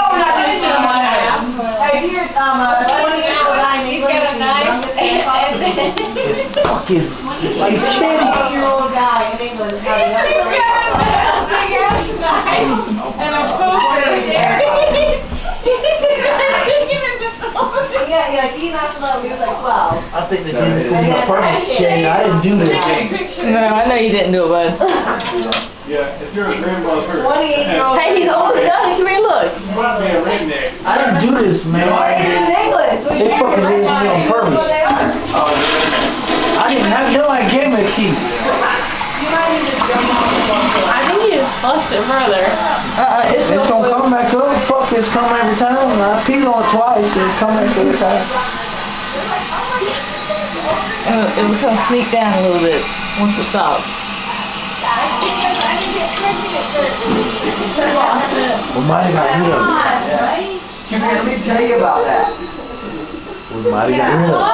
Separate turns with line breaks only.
we're not doing shit on my app. Hey, here's, 20-year-old guy in England. He's got a knife and then...
Fucking, like,
20-year-old guy in England has got a knife and a poker there. Yeah, he knocked him out when he was like 12.
I think they did this in your purpose, Shane. I didn't do this.
No, I know you didn't do it, bud.
Yeah, if you're a grandmother.
28-year-old.
Hey, he's almost done. Come here, look.
You might be a redneck.
I didn't do this, man.
It's in England.
They fucking did this to me on purpose. I didn't have no idea me a key.
You might need to jump on.
I think you just flushed it further.
It's gonna come back up. Fuck, it's coming every time. I peed on it twice. It's coming back every time.
It will come sneak down a little bit once it stops.
We might have got rid of it.
Come here, let me tell you about that.
We might have got rid of it.